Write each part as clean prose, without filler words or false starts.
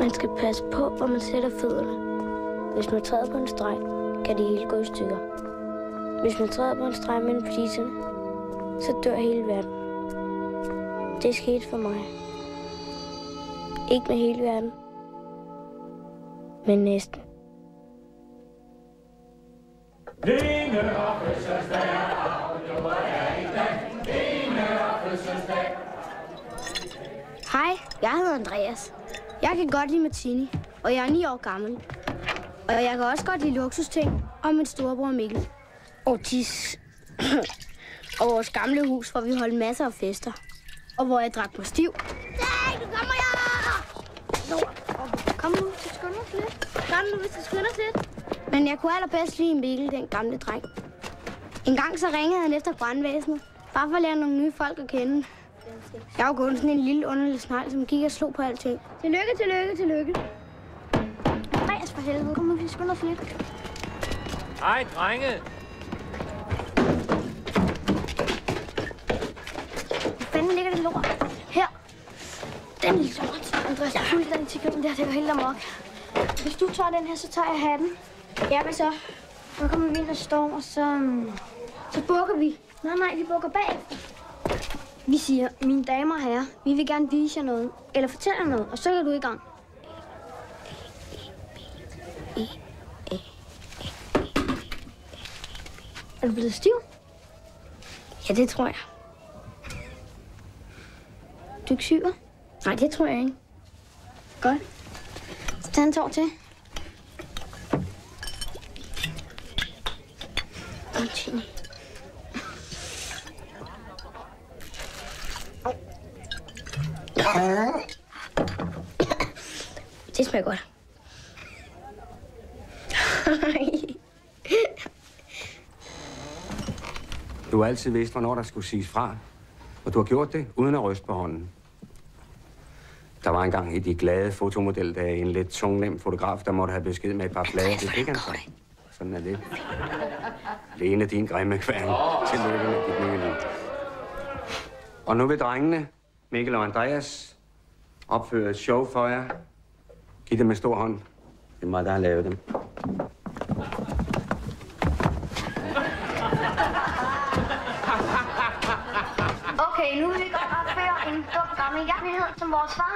Man skal passe på, hvor man sætter fødderne. Hvis man træder på en streg, kan det hele gå i stykker. Hvis man træder på en streg mellem fliserne, så dør hele verden. Det skete for mig. Ikke med hele verden, men næsten. Hej, jeg hedder Andreas. Jeg kan godt lide Martini, og jeg er 9 år gammel. Og jeg kan også godt lide luksusting og min storebror Mikkel. Og og vores gamle hus, hvor vi holdt masser af fester. Og hvor jeg drak mig stiv. Nej, nu kommer jeg! Kom nu, så skynd os lidt. Kom nu, hvis du skynder os lidt. Men jeg kunne allerbedst lide Mikkel, den gamle dreng. En gang så ringede han efter brandvæsenet, bare for at lære nogle nye folk at kende. Jeg var kun sådan en lille underlig snegl, som gik og slog på alting. Tillykke, tillykke, tillykke. Andreas, for helvede. Kom nu, vi skynder os lidt. Hej, drenge. Hvor fanden ligger det lort? Her. Den lille lort. Andreas, jeg fulgte den til køben der, det går helt amok. Hvis du tager den her, så tager jeg hatten. Ja, hvad så? Så kommer vi ind og storm, og så bukker vi. Nej, vi bukker bagefter. Vi siger, mine damer og herrer, vi vil gerne vise jer noget, eller fortælle jer noget, og så er du i gang. Er du blevet stiv? Ja, det tror jeg. Du er ikke syg, hva'? Nej, det tror jeg ikke. Godt. Så tag en tår til. Martini. Det smager godt. Du har altid vidst, hvornår der skulle siges fra. Og du har gjort det, uden at ryste på hånden. Der var engang i de glade fotomodel, en lidt tungnem fotograf, der måtte have besked med et par blade. Det fik han så. Sådan er det. Lene, din grimme kværn. Tillykke med dit nye liv. Og nu vil drengene, Mikkel og Andreas, opføre et show for jer. Giv dem en stor hånd. Det er mig, der har lavet dem. Okay, nu vil vi godt opføre en dum gammel hjertelighed, som vores far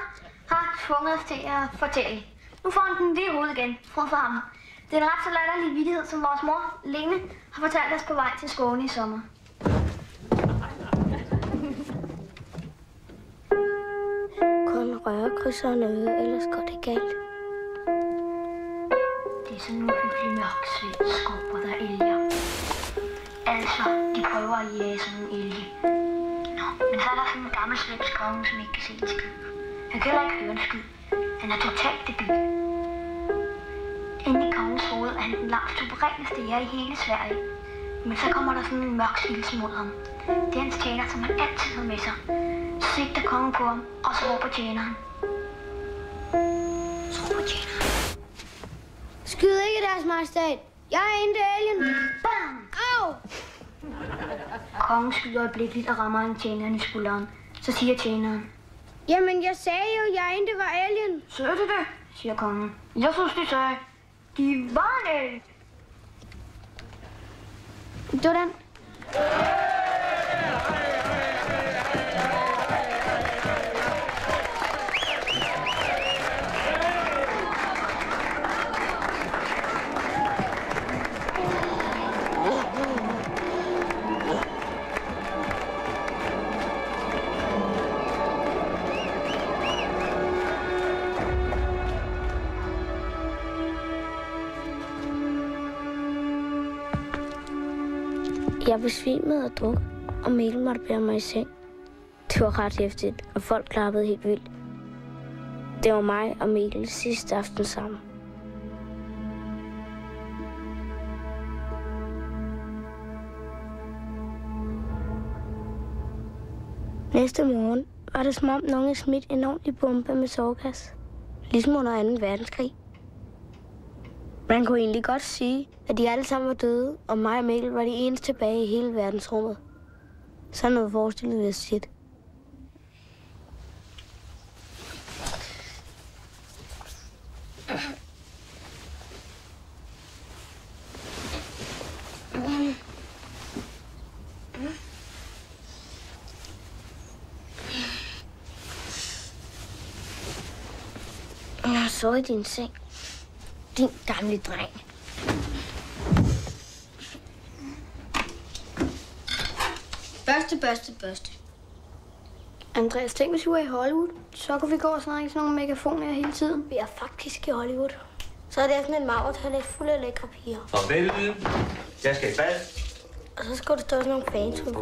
har tvunget os til at fortælle. Nu får han den lige i hovedet igen, frem for ham. Det er en ret så latterlig vittighed, som vores mor, Lene, har fortalt os på vej til Skåne i sommer. Kun rørekrydserne ved, ellers går det galt. Det er sådan nogle hyggelige mørksved skov, hvor der er elger. Altså, de prøver at jage sådan en elge. Nå, men så er der sådan en gammel svensk konge, som ikke kan se en skid. Han kan heller ikke høre en skid. Han er totalt debil. Inde i kongens hoved er han den langt suveræneste jæger i hele Sverige. Men så kommer der sådan en mørk skikkelse mod ham. Det er hans tjener, som han altid har med sig. Så sigter kongen på ham, og så råber tjeneren. Så råber tjeneren. Skyd ikke, deres majestæt. Jeg er inde til alien. Bam! Au! Kongen skyder øjeblikkeligt og rammer en tjeneren i skulderen. Så siger tjeneren. Jamen, jeg sagde jo, jeg ikke var alien. Sagde du det? Siger kongen. Jeg synes, de sagde. De var en alien. Det var den. Jeg besvimede og druk, og Mikkel måtte bære mig i seng. Det var ret hæftigt, og folk klappede helt vildt. Det var mig og Mikkel sidste aften sammen. Næste morgen var det som om nogen havde smidt en ordentlig bombe med sårgas. Ligesom under 2. verdenskrig. Man kunne egentlig godt sige, at de alle sammen var døde, og mig og Mikkel var de eneste tilbage i hele verdensrummet. Sådan noget forestillede vi os shit. sovet i din seng. Din gamle dreng. Børste. Andreas, tænk hvis vi var i Hollywood. Så kunne vi gå og snakke sådan nogle megafoner hele tiden. Vi er faktisk i Hollywood. Så er det sådan en mavertoilet fuld af lækre piger. Farvel. Jeg skal i bad. Og så skal der stå sådan nogle fans udenfor.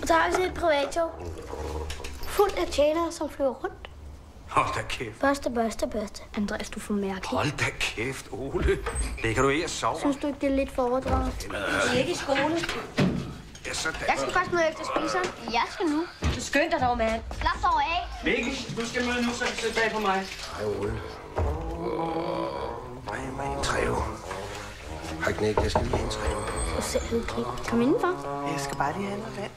Og så har vi sådan et privattog. Fuldt af tjenere, som flyver rundt. Hold da kæft. Børste. Andreas, du får mærke. Hold da kæft, Ole. Ligger du i at sove? Synes du ikke, det er lidt for overdrevet? Vi er ikke i skole. Ja, sådan. Jeg skal først møde efter spiseren. Jeg skal nu. Du skynd dig dog, mand. Slap dig over af. Mikkel, du skal møde nu, så sæt bag på mig. Hej, Ole. Mig en træve. Hej, Knæk, jeg skal lige have en træve. Du selv hyggeligt. Kom indenfor. Jeg skal bare lige have noget vand.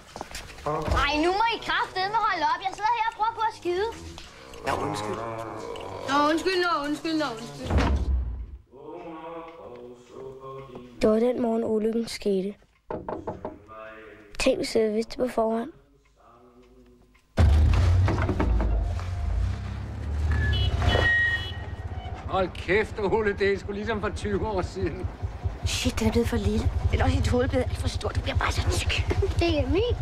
Ej, nu må I kraftedeme holde op. Jeg sidder her og prøver på at skide. Ja, undskyld. Undskyld. Det var den morgen, ulykken skete. Tænk, hvis jeg vidste på forhånd. Hold kæft, Ole. Det er sgu ligesom for 20 år siden. Shit, den er blevet for lille. Eller også dit hoved blevet alt for stort. Du bliver bare så tyk. Det er min.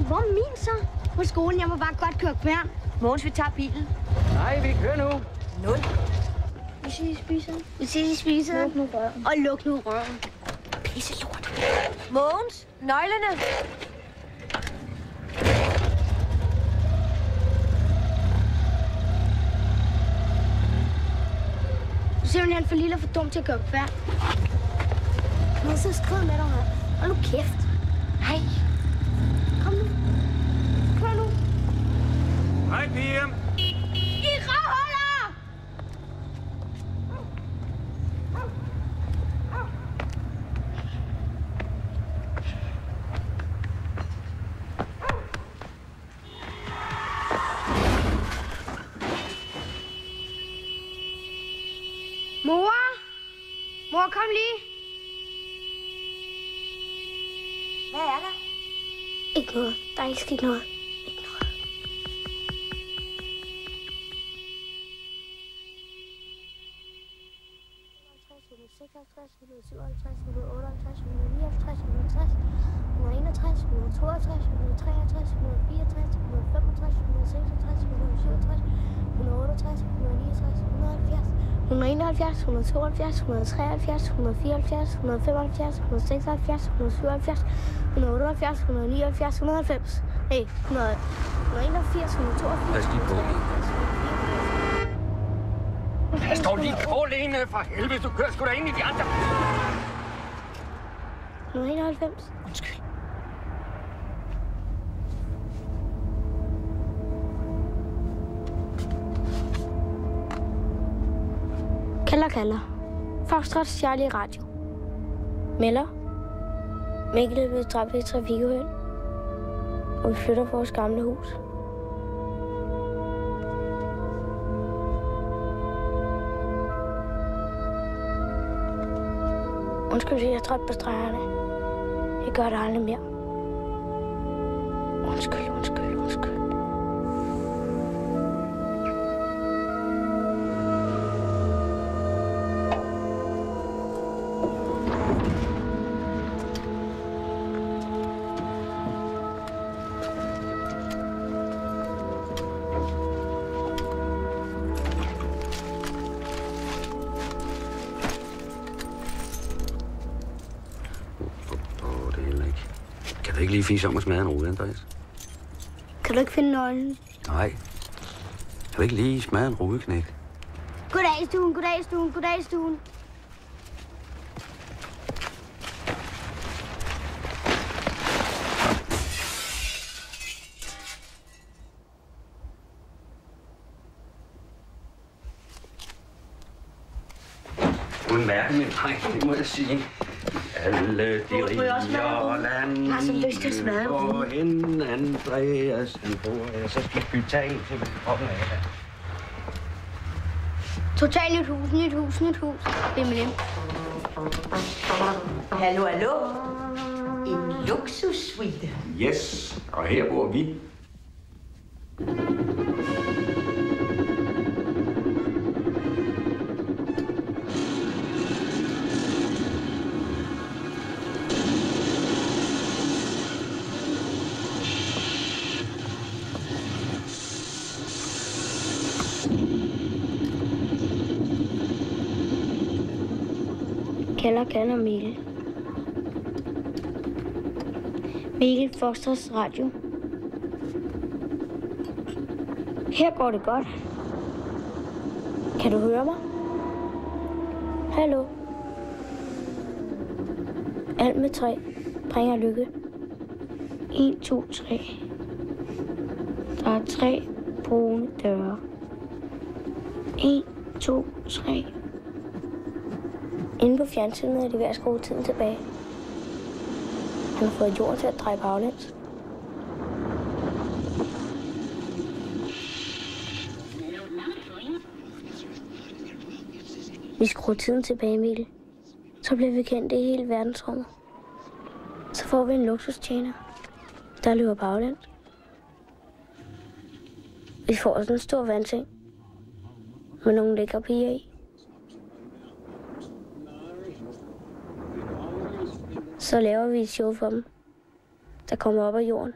Hvor er min så? På skolen, jeg må bare godt køre kværn. Mogens, vi tager bilen. Nej, vi kører nu. 0. Vi ses i spiseren. Luk nu røven. Og luk nu røven. Pisse lort. Mogens, nøglerne. Du er simpelthen for lille og for dum til at køre kværn. Nu har jeg skrevet med dig her. Hold nu kæft. Hej. Kom nu. Kør nu. Hej, piger. I røvhuller! Mor, kom lige. Hvad er der? Ikke noget. Der er ikke sket noget. Ikke noget. Pas lige på. Jeg står lige på, Lene, for helvede. Du kører sgu da ind i de andre. 191. Undskyld. Kalder. Foxtrot Charlie Radio. Melder. Mikkel er blevet dræbt i et trafikuheld. Og vi flytter på vores gamle hus. Undskyld, jeg er træt på stregerne. Jeg gør det aldrig mere. Undskyld. Kan du ikke lige fise om at smage en rude, Andreas? Kan du ikke finde nøglen? Nej. Kan du ikke lige smage en rude, Knæk? Goddag i stuen. Du er en mærkelig dreng, det må jeg sige. Alle de rige og lande. Jeg har så lyst til at smage en rude. Og en Andreas, han bor her, så skal vi tage en til kroppen af her. Totalt nyt hus. Bimmelim. Hallo. En luksussuite. Yes, og her bor vi. kalder Mikkel. Mikkel Fosters Radio. Her går det godt. Kan du høre mig? Hallo? Alt med 3 bringer lykke. 1, 2, 3. Der er 3 brune døre. 1, 2, 3. Inde på fjernsynet er de ved at skrue tiden tilbage. Han har fået jorden til at dreje baglæns. Vi skruer tiden tilbage, Mikkel. Så bliver vi kendt i hele verdensrummet. Så får vi en luksustjener, der løber baglæns. Vi får også en stor vandseng med nogle lækre piger i. Så laver vi et show for dem, der kommer op af jorden.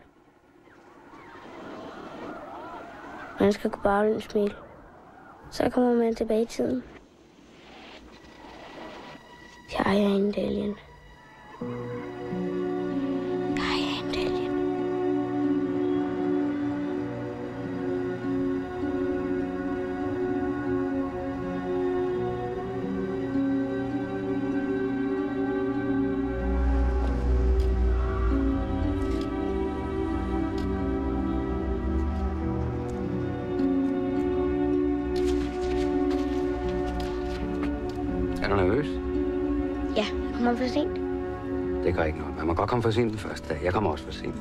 Man skal gå baglæns, Mikkel. Så kommer man tilbage i tiden. Jeg er en alien. Er du nervøs? Ja, jeg kommer for sent. Det gør ikke noget. Man må godt komme for sent den første dag. Jeg kommer også for sent.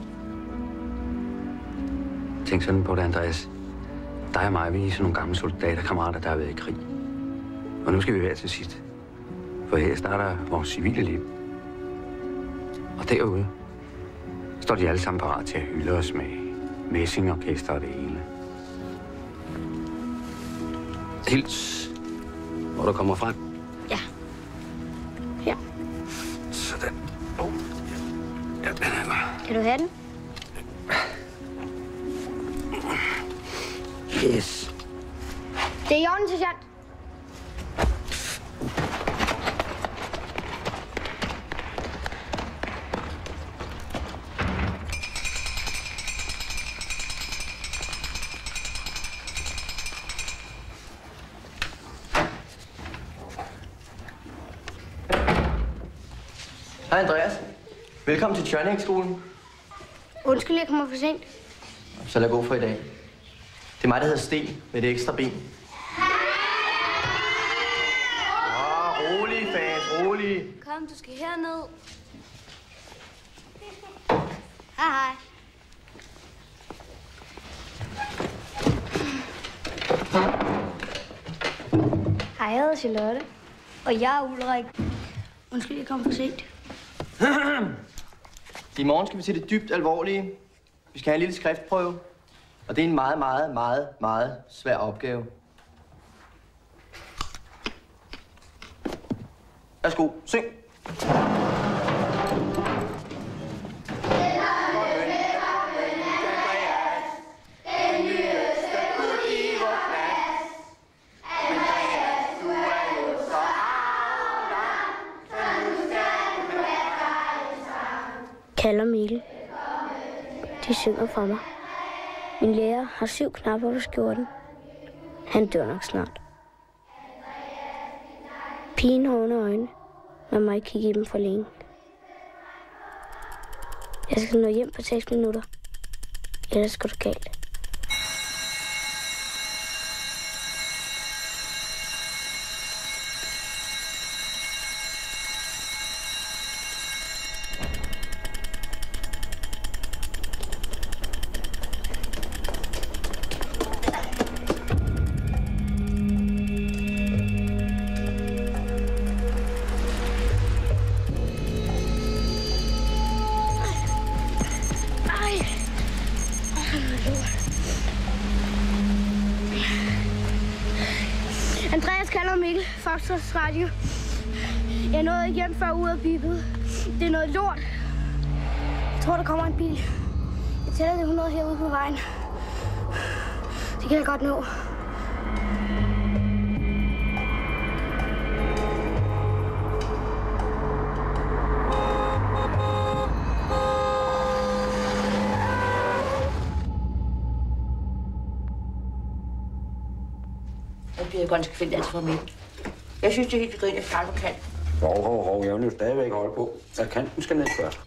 Tænk sådan på det, Andreas. Dig og mig, vi er sådan nogle gamle soldaterkammerater, der har været i krig. Og nu skal vi være til sidst. For her starter vores civile liv. Og derude står de alle sammen parat til at hylde os med messingorkester og det hele. Hils, hvor du kommer frem. Ja. Ja. Sådan. Ja, den er der. Kan du have den? Yes. Det er i orden, sergeant. Hej Andreas. Velkommen til Tjørnæk-skolen. Undskyld, jeg kommer for sent. Så lad gå for i dag. Det er mig, der hedder Sten med det ekstra ben. Rolig, fans, rolig. Kom, du skal herned. Hej, hej. Hej, jeg hedder Charlotte. Og jeg er Ulrik. Undskyld, jeg kom for sent. I morgen skal vi til det dybt alvorlige. Vi skal have en lille skriftprøve. Og det er en meget, meget, meget, meget svær opgave. Værsgo, syng. Kalder Mikkel. De synger for mig. Min lærer har 7 knapper på skjorten. Han dør nok snart. Pigen har under øjnene. Man må ikke kigge i dem for længe. Jeg skal nå hjem på 6 minutter. Ellers går det galt. Andreas kalder Mikkel Fosters Radio. Jeg nåede ikke hjem før ude af bibet. Det er noget lort. Jeg tror, der kommer en bil. Jeg tæller det 100 herude på vejen. Det kan jeg godt nå. det konsekvent altid for mig. Jeg synes, det er helt grint, at starte på kanten. Hov, jeg vil jo stadigvæk holde på, at kanten skal ned først.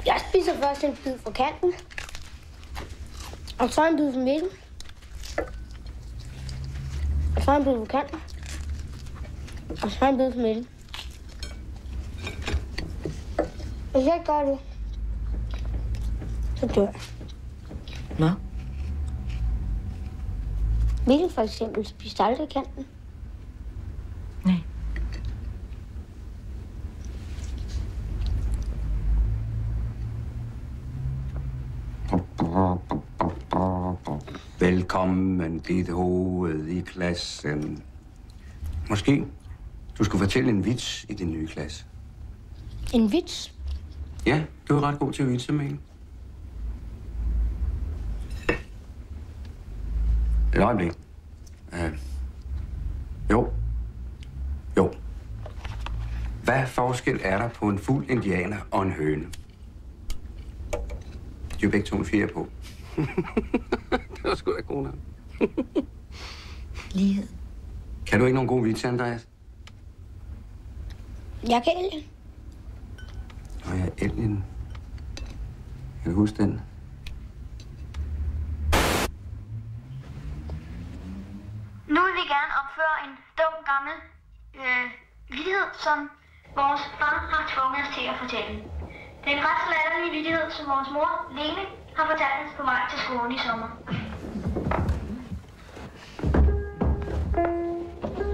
Jeg spiser først en bid fra kanten. Og så en bid fra midten. Og så en bid fra kanten. Og så en bid fra midten. Hvis jeg ikke gør det, så dør jeg. Nå? Mikkel for eksempel spiste aldrig kanten. Nej. Velkommen, dit hoved i klassen. Måske du skulle fortælle en vits i din nye klasse. En vits? Ja, du er ret god til at vitse, Mikkel. Et øjeblik. Jo. Hvad forskel er der på en fuld indianer og en høne? De er begge to en fjer på. Det var sgu da god nok. Lighed. Kan du ikke nogen gode vitse, Andreas? Jeg kan Alien. Nå ja, Alien. Kan du huske den? Nu vil vi gerne opføre en dum gammel vittighed, som vores far har tvunget os til at fortælle. Det er en ret latterlig vittighed, som vores mor, Lene, har fortalt os på vej til skolen i sommer.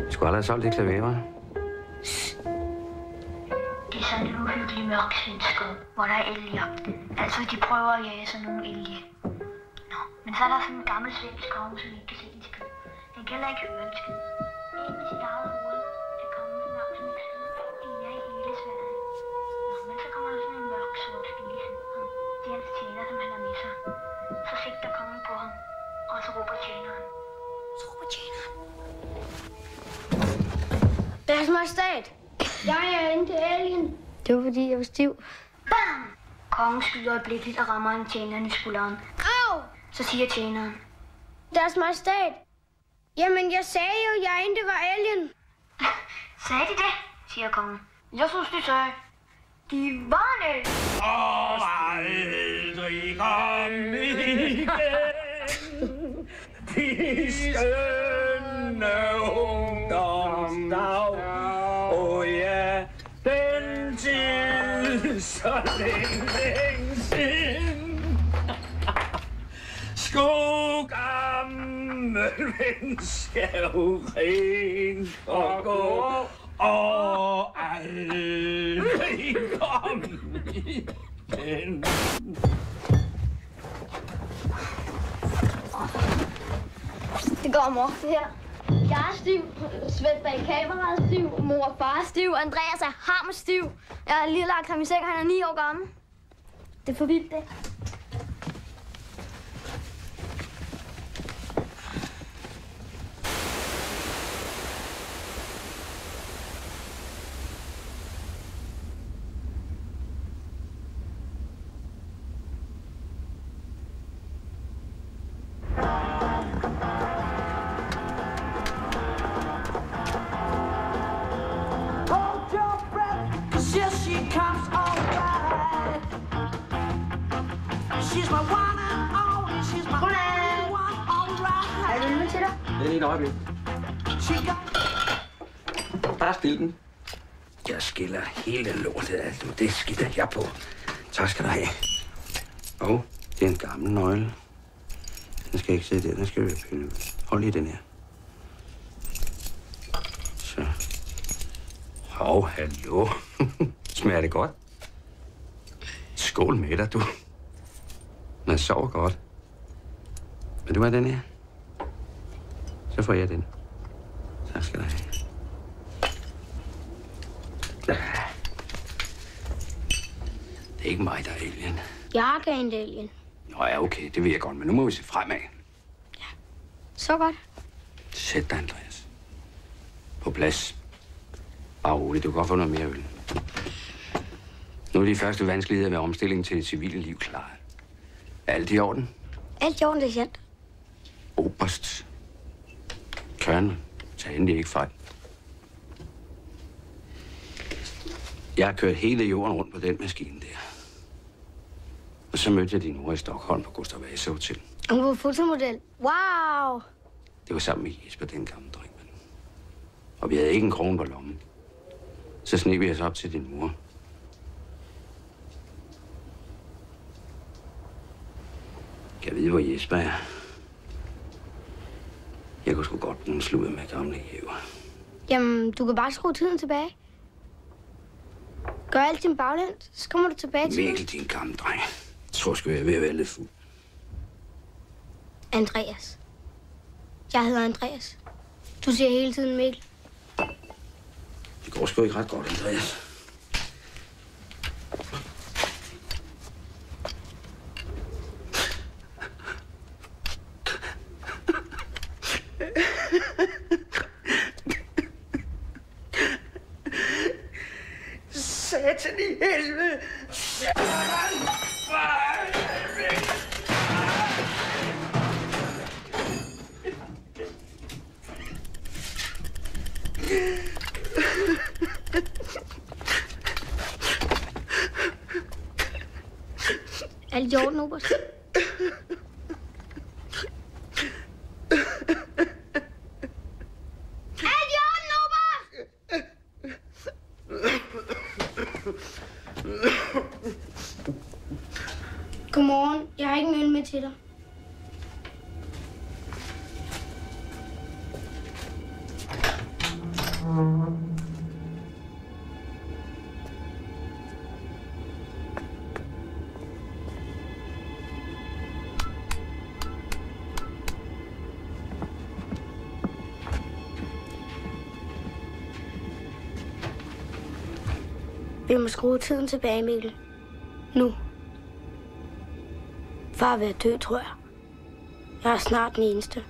Du skulle aldrig have solgt det klaver, hva'? Det er sådan en uhyggelig mørk skov, hvor der er elgjagt. Altså, de prøver at jage sådan nogle elge. Nå, men så er der sådan en gammel svensk konge, som ikke kan se en skid. Han kan heller ikke høre en skid. Inde i sit eget hoved er kongens navn som ikke skid. De er i hele Sverige. Nå, men så kommer der sådan en mørk sort spise. Det er hans tjener, som han har med sig. Så sigter kongen på ham, og så råber tjeneren. Deres Majestat, jeg er ikke alien. Det var fordi, jeg var stiv. Bam! Kongen skyder øjeblikkeligt og rammer en tjeneren i skulderen. Au! Så siger tjeneren. Deres Majestat. Jamen, jeg sagde jo, jeg ikke var alien. Sagde de det? Siger kongen. Jeg synes, de sagde. De var en alien. Og aldrig kom igen. De skønne ungdomsdag. Åh ja, den tid så længe siden. Skogammel vind skal ren og gå. Og aldrig kom igen. Det går mor, det her. Jeg er stiv, Svend bag kameraet er stiv, mor og far er stiv, Andreas er hammerstiv. Jeg har lige lagt ham i seng, han er 9 år gammel. Det er for vildt, det. Et øjeblik. Bare spil den. Jeg skiller hele lortet af det. Det skider jeg på. Tak skal du have. Og det er en gammel nøgle. Den skal ikke sidde der. Den skal pille. Hold lige den her. Så. Hallo. Smager det godt? Skål med dig, du. Man sover godt. Vil du have den her? Så får jeg den. Tak skal du have. Det er ikke mig, der er alien. Jeg er en alien. Nå ja, okay, det vil jeg godt, men nu må vi se fremad. Ja, så godt. Sæt dig, Andreas. På plads. Bare roligt, du kan godt få noget mere øl. Nu er de første vanskeligheder ved omstillingen til det civile liv klar. Er alt i orden? Alt i orden, det er sandt. Oberst. Tørne, tag endelig ikke fejl. Jeg har kørt hele jorden rundt på den maskine der. Og så mødte jeg din mor i Stockholm på Gustav Vasa Hotel. Hun var fotomodel. Wow! Det var sammen med Jesper, den gamle dreng. Og vi havde ikke en krone på lommen. Så sneg vi os op til din mor. Kan jeg vide, hvor Jesper er? Jeg kunne sgu godt bruge en sludder med gamle hæver. Jamen, du kan bare skrue tiden tilbage. Gør alt din baglæns, så kommer du tilbage til... Mikkel, din gamle dreng. Jeg tror sgu, jeg er ved at være lidt fuld. Andreas. Jeg hedder Andreas. Du siger hele tiden Mikkel. Det går sgu ikke ret godt, Andreas. Satan i helvede! Alt i orden, Oberst? Alt i orden, Oberst! Godmorgen. Jeg har ikke en øl med til dig. Vi må skrue tiden tilbage, Mikkel. Nu. Far er ved at dø, tror jeg. Jeg er snart den eneste.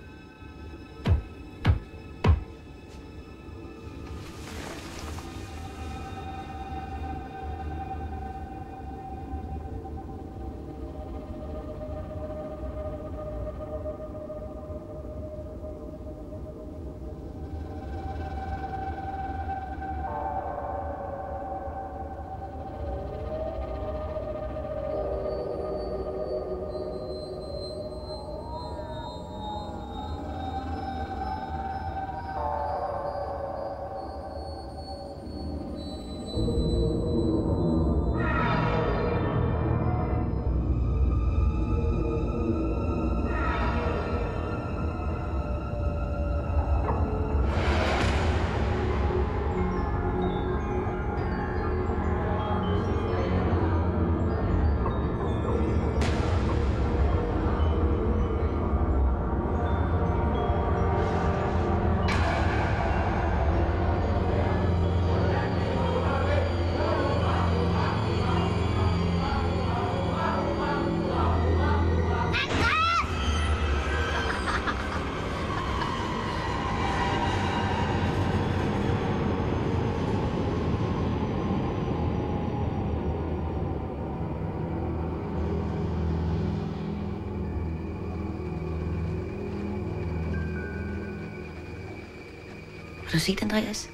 Har du set, Andreas?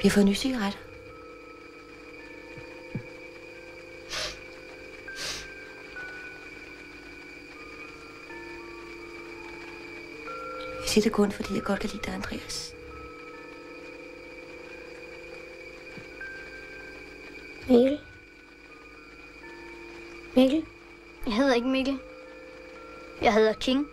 Vi har fået nye cigaretter. Jeg siger det kun, fordi jeg godt kan lide dig, Andreas. Mikkel? Mikkel? Jeg hedder ikke Mikkel. Jeg hedder King.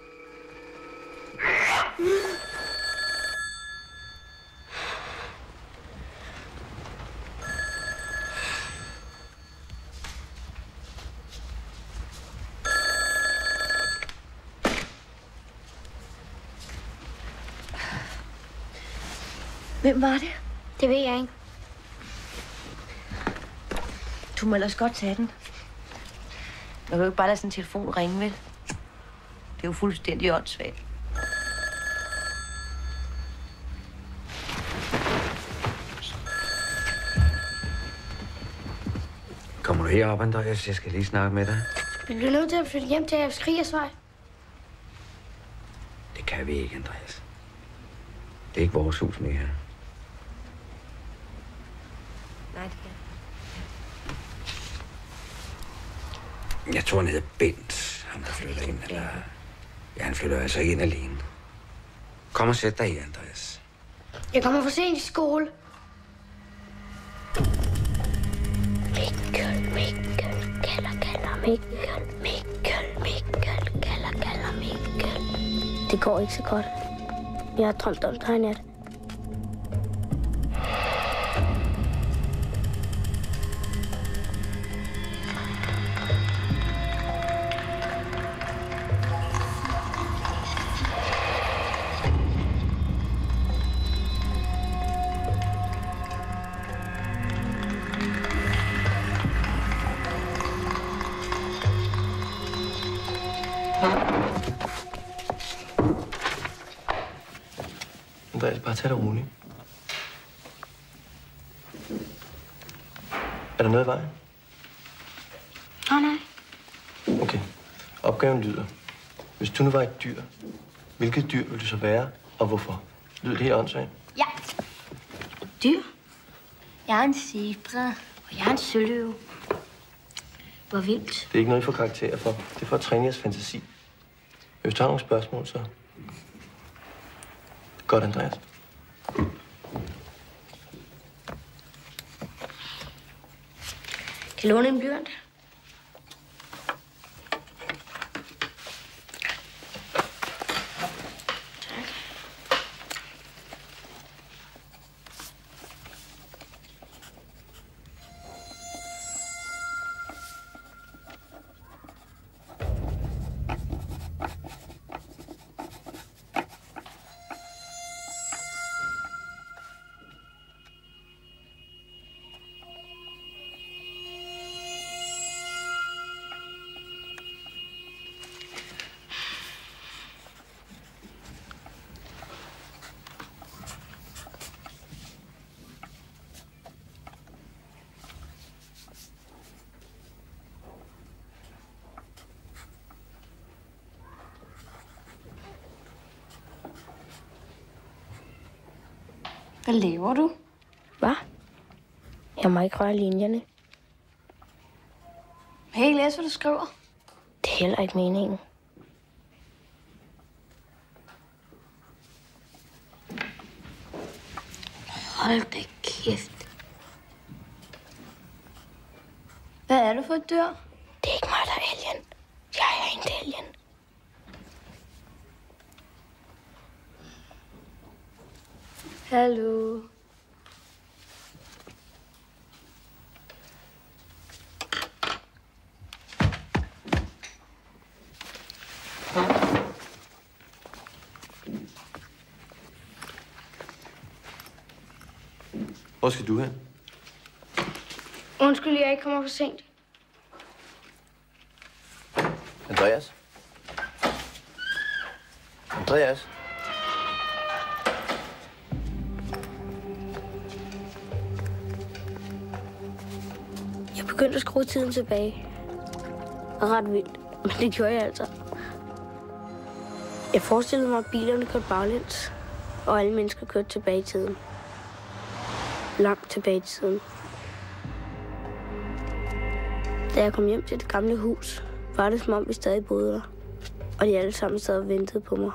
Hvem var det? Det ved jeg ikke. Du må ellers godt tage den. Man kan jo ikke bare lade sådan en telefon ringe, vel? Det er jo fuldstændig åndssvagt. Kommer du herop, Andreas? Jeg skal lige snakke med dig. Vi bliver nødt til at flytte hjem til Jævns Krigersvej. Det kan kan vi ikke, Andreas. Det er ikke vores hus mere. Nej, det kan. Jeg tror, han hedder Bent, ham der flytter ind. Eller... Ja, han flytter altså ikke ind alene. Kom og sæt dig i, Andreas. Jeg kommer for sent i skole. Mikkel, kalder Mikkel. Det går ikke så godt. Jeg har drømt om dig i nat. Andreas, bare tag det roligt. Er der noget i vejen? Nej. Okay. Opgaven lyder. Hvis du nu var et dyr, hvilket dyr ville du så være, og hvorfor? Lyder det helt åndssvagt? Ja. Dyr? Jeg er en zebra, og jeg er en søløve. Hvor vildt. Det er ikke noget, I får karakterer for. Det er for at træne jeres fantasi. Hvis du har nogle spørgsmål, så... Godt, Andreas. Kan låne en blyant? Hvad laver du? Hvad? Jeg må ikke røre linjerne. Jeg kan ikke læse, hvad du skriver. Det er heller ikke meningen. Hold da kæft. Hvad er du for et dyr? Det er ikke mig, der er alien. Jeg er ikke alien. Hallo. Hvor skal du hen? Undskyld, jeg ikke kommer for sent. Andreas? Andreas? Jeg begyndte at skrue tiden tilbage. Ret vildt, men det gjorde jeg altså. Jeg forestillede mig, at bilerne kørte baglæns, og alle mennesker kørte tilbage i tiden. Langt tilbage i tiden. Da jeg kom hjem til det gamle hus, var det som om vi stadig boede der. Og de alle sammen sad og ventede på mig.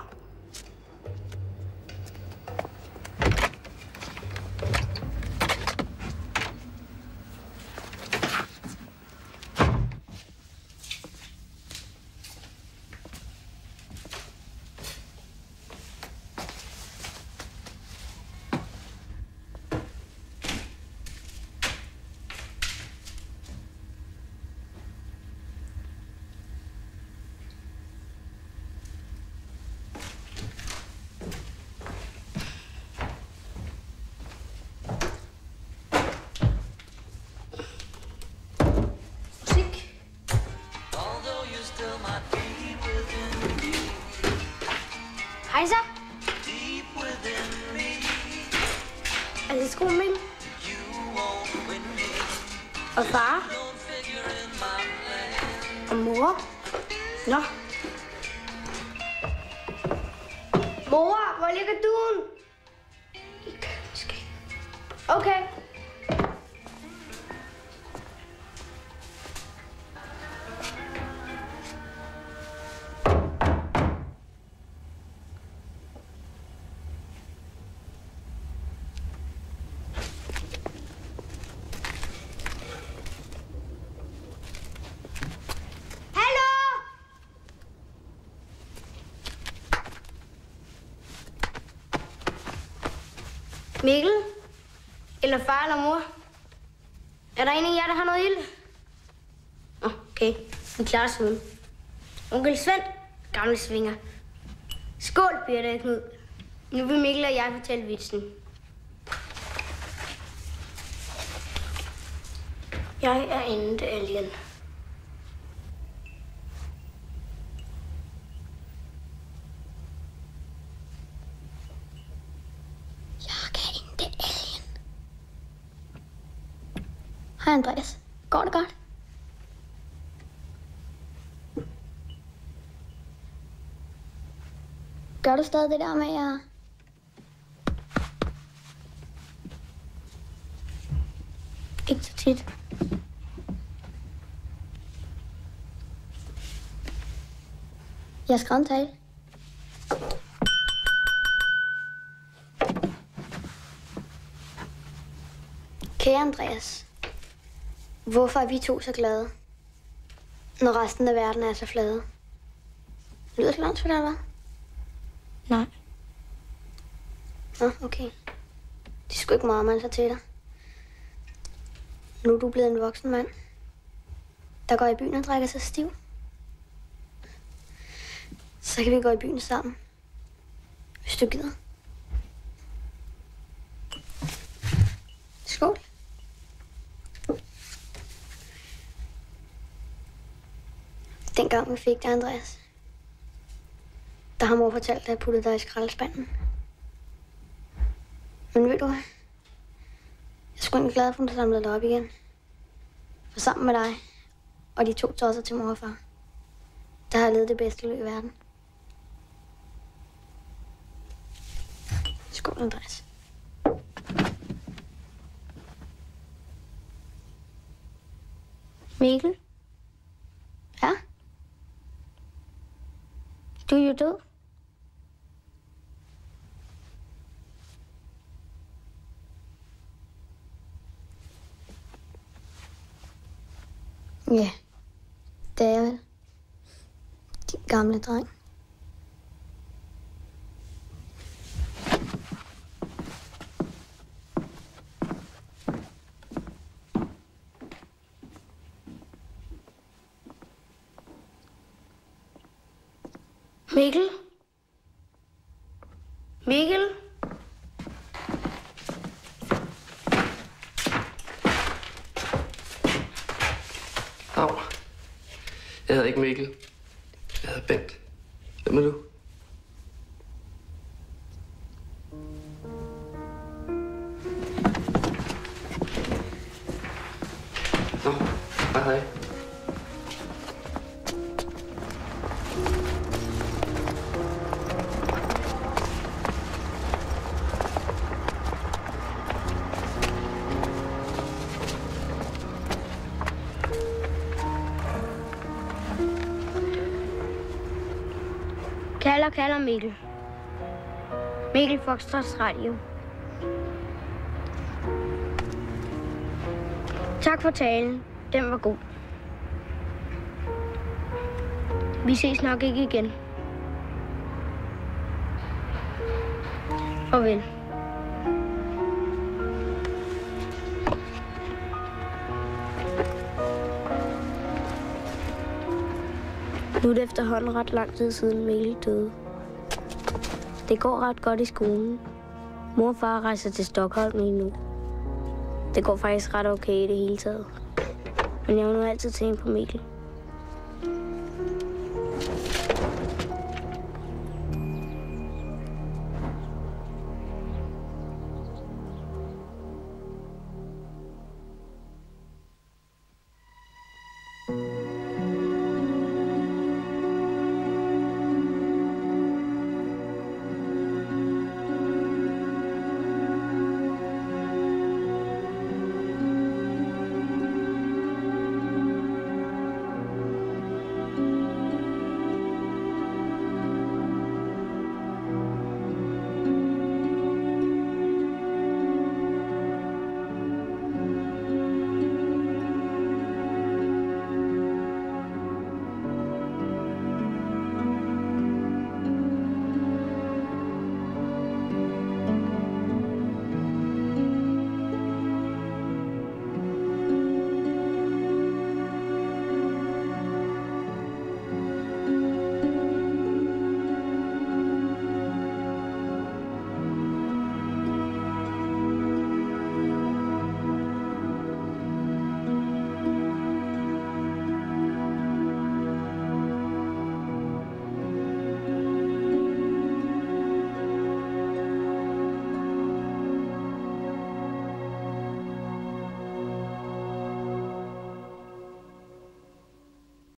Hej så. Er det skolen min? Og far? Og mor? Nå. Mor, hvor ligger duen? I køleskabet. Okay. Mikkel? Eller far eller mor? Er der en af jer, der har noget ild? Okay, vi klarer os uden. Onkel Svend, gamle svinger. Skål, Birte og Knud. Nu vil Mikkel og jeg fortælle vitsen. Jeg er inde alien. Hej Andreas. Går det godt? Gør du stadig det der med at... Ikke så tit. Jeg skal en tale. Kære Andreas. Hvorfor er vi to så glade, når resten af verden er så flade? Lyder det langt for dig, eller? Nej. Nå, okay. Det er sgu ikke meget, man så til dig. Nu er du blevet en voksen mand, der går i byen og drikker sig stiv. Så kan vi gå i byen sammen, hvis du gider. Skål. Dengang vi fik dig, Andreas, der har mor fortalt, at jeg puttede dig i skraldespanden. Men ved du hvad? Jeg er sgu egentlig glad for, at du samlede dig op igen. For sammen med dig og de 2 tosser til mor og far, der har jeg levet det bedste liv i verden. Skål, Andreas. Mikkel? Ja? Du er jo død. Ja, det er jeg vel. Din gamle dreng. Mikkel? Mikkel? Au. Jeg hedder ikke Mikkel. Jeg hedder Bent. Hvem er du? Nå, hej. Kalder Mikkel. Mikkel Foxtrots Radio. Tak for talen. Den var god. Vi ses nok ikke igen. Farvel. Nu er det efterhånden ret lang tid siden Mikkel døde. Det går ret godt i skolen. Mor og far rejser til Stockholm lige nu. Det går faktisk ret okay i det hele taget. Men jeg vil nu altid tænke på Mikkel.